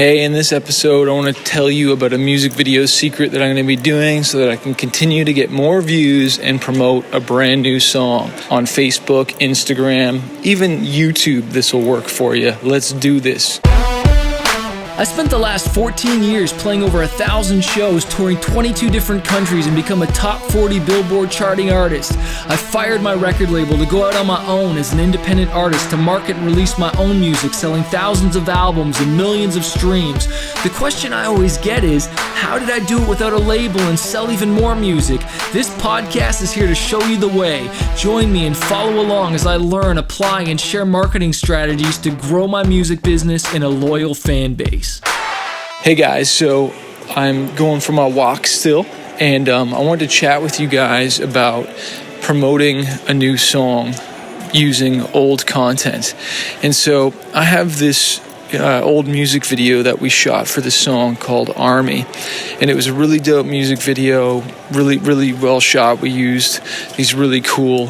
Hey, in this episode, I want to tell you about a music video secret that I'm going to be doing so that I can continue to get more views and promote a brand new song on Facebook, Instagram, even YouTube. This will work for you. Let's do this. I spent the last 14 years playing over 1,000 shows, touring 22 different countries, and become a top 40 Billboard charting artist. I fired my record label to go out on my own as an independent artist to market and release my own music, selling thousands of albums and millions of streams. The question I always get is, how did I do it without a label and sell even more music? This podcast is here to show you the way. Join me and follow along as I learn, apply, and share marketing strategies to grow my music business and a loyal fan base. Hey guys, so I'm going for my walk still, and I wanted to chat with you guys about promoting a new song using old content. And so I have this old music video that we shot for the song called Army, and it was a really dope music video, really well shot. We used these really cool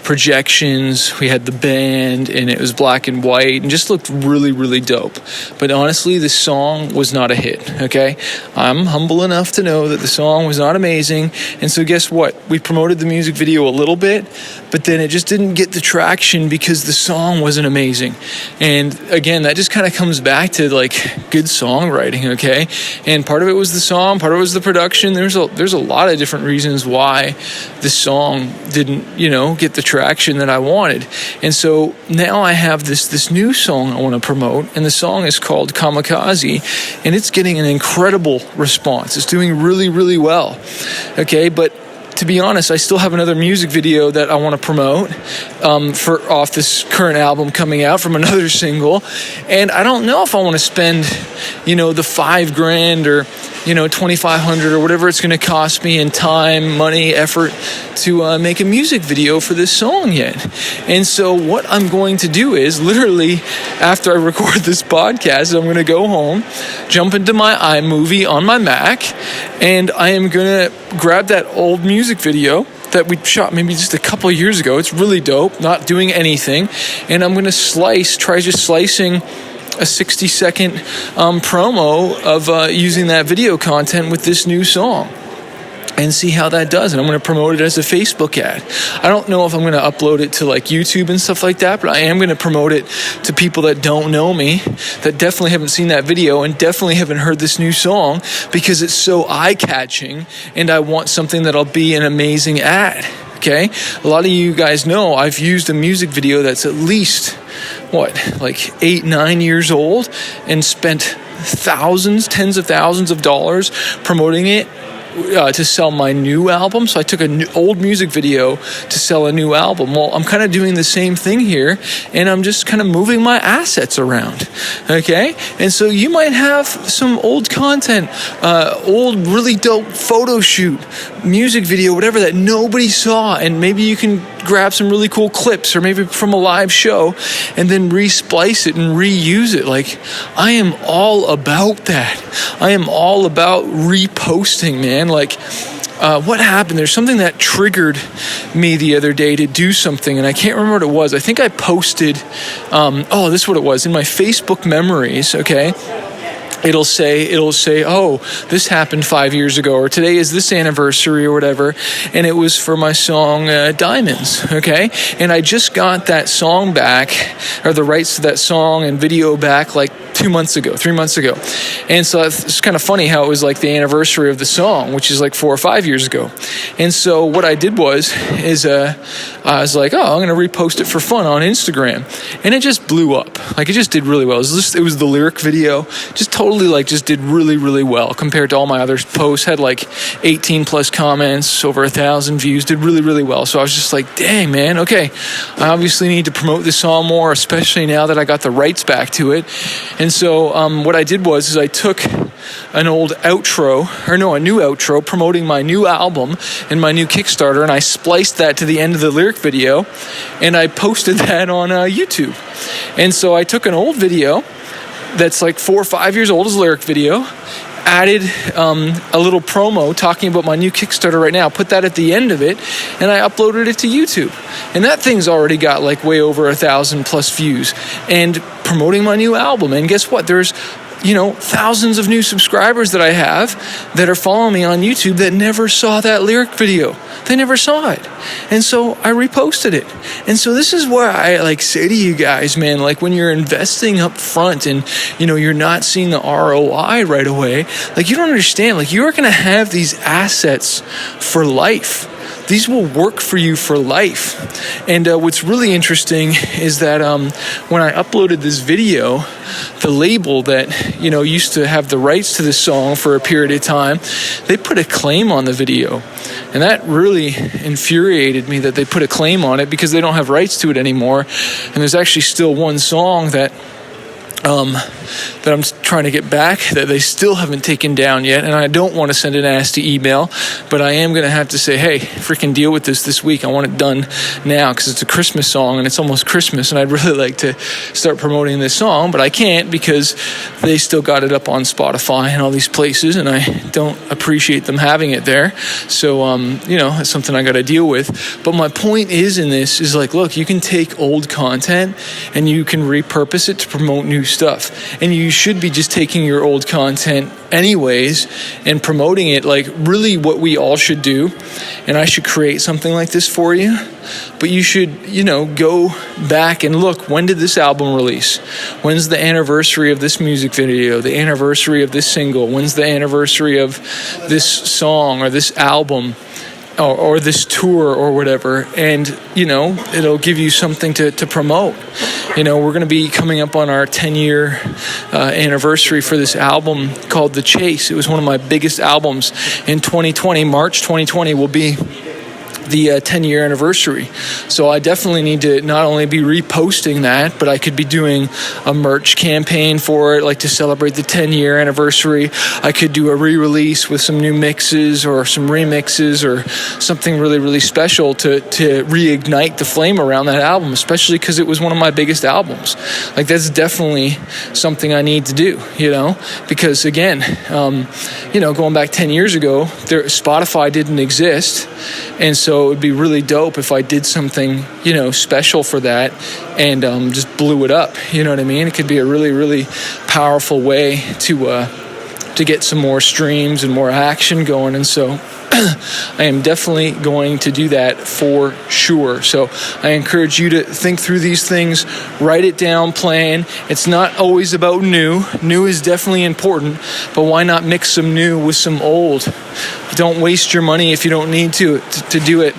projections. We had the band, and it was black and white and just looked really dope. But honestly, the song was not a hit, okay? I'm humble enough to know that the song was not amazing. And so guess what? We promoted the music video a little bit, but then it just didn't get the traction because the song wasn't amazing. And again, that just kind of comes back to like good songwriting, okay? And part of it was the song, part of it was the production. There's a lot of different reasons why the song didn't, get the traction that I wanted. And so now I have this new song I want to promote, and the song is called Kamikaze, and it's getting an incredible response. It's doing really well. Okay, but to be honest, I still have another music video that I want to promote off this current album coming out from another single, and I don't know if I want to spend, the $5,000 or $2,500 or whatever it's going to cost me in time, money, effort to make a music video for this song yet. And so what I'm going to do is literally after I record this podcast, I'm going to go home, jump into my iMovie on my Mac, and I am going to grab that old music video that we shot maybe just a couple of years ago. It's really dope, not doing anything. And I'm going to try slicing a 60-second promo of using that video content with this new song and see how that does. And I'm going to promote it as a Facebook ad. I don't know if I'm going to upload it to like YouTube and stuff like that, but I am going to promote it to people that don't know me, that definitely haven't seen that video and definitely haven't heard this new song, because it's so eye-catching and I want something that'll be an amazing ad. Okay? A lot of you guys know I've used a music video that's at least 8-9 years old and spent tens of thousands of dollars promoting it to sell my new album. So I took an old music video to sell a new album. Well, I'm kind of doing the same thing here, and I'm just kind of moving my assets around, okay? And so you might have some old content, old really dope photo shoot, music video, whatever that nobody saw, and maybe you can grab some really cool clips or maybe from a live show and then re-splice it and reuse it. Like, I am all about that. I am all about reposting, man. Like, what happened? There's something that triggered me the other day to do something, and I can't remember what it was. I think I posted, this is what it was, in my Facebook memories, okay? It'll say, oh, this happened 5 years ago, or today is this anniversary, or whatever, and it was for my song Diamonds, okay? And I just got that song back, or the rights to that song and video back like 3 months ago. And so it's kind of funny how it was like the anniversary of the song, which is like 4 or 5 years ago. And so what I did was I was like, I'm going to repost it for fun on Instagram. And it just blew up. Like, it just did really well. It was the lyric video, just totally just did really well compared to all my other posts. Had like 18 plus comments, over 1,000 views, did really well. So I was just like, dang, man, okay, I obviously need to promote this song more, especially now that I got the rights back to it. And so what I did was I took a new outro promoting my new album and my new Kickstarter, and I spliced that to the end of the lyric video, and I posted that on YouTube. And so I took an old video that's like 4 or 5 years old as a lyric video. added a little promo talking about my new Kickstarter right now, put that at the end of it, and I uploaded it to YouTube. And that thing's already got like way over 1,000 plus views, and promoting my new album. And guess what? There's thousands of new subscribers that I have that are following me on YouTube that never saw that lyric video. They never saw it. And so I reposted it. And so this is where I say to you guys, man, when you're investing up front and, you're not seeing the ROI right away, you don't understand, you're going to have these assets for life. These will work for you for life. And what's really interesting is that when I uploaded this video, the label that, used to have the rights to this song for a period of time, they put a claim on the video. And that really infuriated me that they put a claim on it, because they don't have rights to it anymore. And there's actually still one song that I'm trying to get back that they still haven't taken down yet, and I don't want to send a nasty email, but I am going to have to say, hey, freaking deal with this week. I want it done now, because it's a Christmas song and it's almost Christmas, and I'd really like to start promoting this song, but I can't because they still got it up on Spotify and all these places, and I don't appreciate them having it there. So it's something I got to deal with. But my point is in this is look, you can take old content and you can repurpose it to promote new stuff, and you should be just taking your old content anyways and promoting it really what we all should do. And I should create something like this for you, but you should go back and look, when did this album release? When's the anniversary of this music video, the anniversary of this single? When's the anniversary of this song or this album? Or this tour or whatever, and it'll give you something to promote. We're going to be coming up on our 10-year anniversary for this album called The Chase. It was one of my biggest albums in 2020. March 2020 will be the 10-year anniversary. So I definitely need to not only be reposting that, but I could be doing a merch campaign for it, to celebrate the 10-year anniversary. I could do a re-release with some new mixes or some remixes or something really, really special to reignite the flame around that album, especially because it was one of my biggest albums. That's definitely something I need to do, because again, going back 10 years ago, Spotify didn't exist, and so it would be really dope if I did something, special for that and just blew it up. You know what I mean? It could be a really, really powerful way to get some more streams and more action going. And so I am definitely going to do that for sure. So I encourage you to think through these things, write it down, plan. It's not always about new. New is definitely important, but why not mix some new with some old? Don't waste your money if you don't need to do it.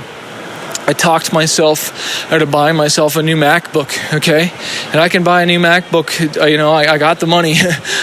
I talked myself out of buying myself a new MacBook, okay? And I can buy a new MacBook, I got the money,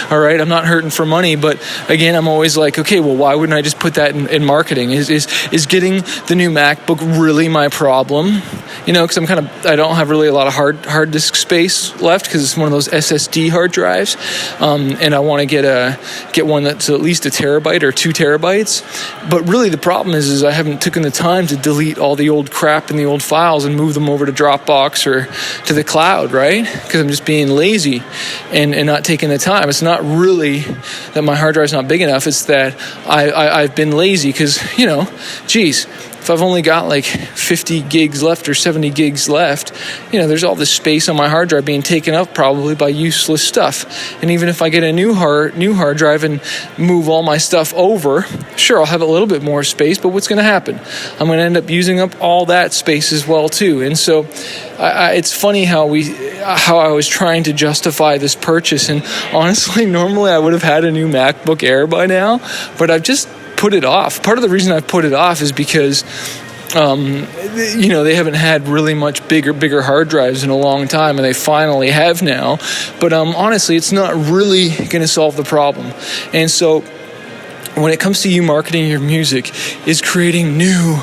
all right? I'm not hurting for money, but again, I'm always okay, well, why wouldn't I just put that in marketing? Is getting the new MacBook really my problem? Because I don't have really a lot of hard disk space left, because it's one of those SSD hard drives, and I want to get one that's at least 1 terabyte or 2 terabytes. But really the problem is I haven't taken the time to delete all the old crap in the old files and move them over to Dropbox or to the cloud, right? Because I'm just being lazy and not taking the time. It's not really that my hard drive's not big enough. It's that I've been lazy because, if I've only got 50 gigs left or 70 gigs left, there's all this space on my hard drive being taken up probably by useless stuff. And even if I get a new hard drive and move all my stuff over, sure, I'll have a little bit more space, but what's going to happen? I'm going to end up using up all that space as well too. And so it's funny how I was trying to justify this purchase, and honestly, normally I would have had a new MacBook Air by now, but I've just put it off. Part of the reason I've put it off is because they haven't had really much bigger hard drives in a long time, and they finally have now. But honestly, it's not really going to solve the problem. And so when it comes to you marketing your music, is creating new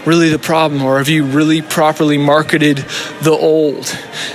really the problem, or have you really properly marketed the old?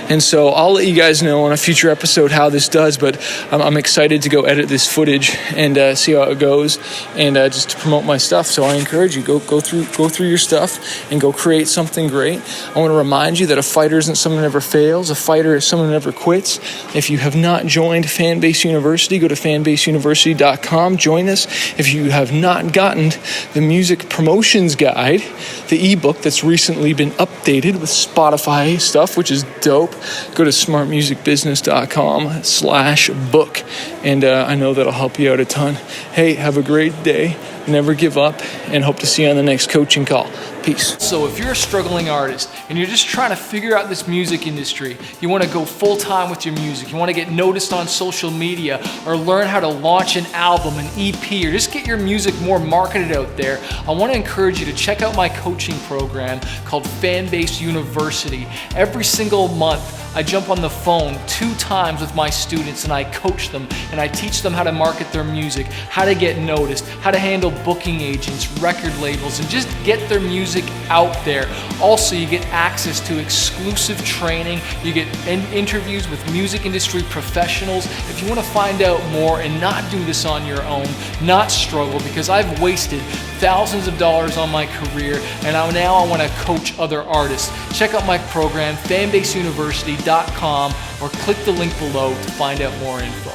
And so I'll let you guys know on a future episode how this does, but I'm excited to go edit this footage and see how it goes, and just to promote my stuff. So I encourage you, go through your stuff and go create something great. I want to remind you that a fighter isn't someone who never fails. A fighter is someone who never quits. If you have not joined Fanbase University, go to fanbaseuniversity.com, join us. If you have not gotten the music promotions guide, the ebook that's recently been updated with Spotify stuff, which is dope, go to smartmusicbusiness.com/book. And I know that'll help you out a ton. Hey, have a great day. Never give up, and hope to see you on the next coaching call. Peace. So if you're a struggling artist and you're just trying to figure out this music industry, you want to go full time with your music, you want to get noticed on social media, or learn how to launch an album, an EP, or just get your music more marketed out there, I want to encourage you to check out my coaching program called Fanbase University. Every single month, I jump on the phone 2 times with my students and I coach them and I teach them how to market their music, how to get noticed, how to handle booking agents, record labels, and just get their music out there. Also, you get access to exclusive training, you get interviews with music industry professionals. If you want to find out more and not do this on your own, not struggle, because I've wasted thousands of dollars on my career and now I want to coach other artists. Check out my program, fanbaseuniversity.com, or click the link below to find out more info.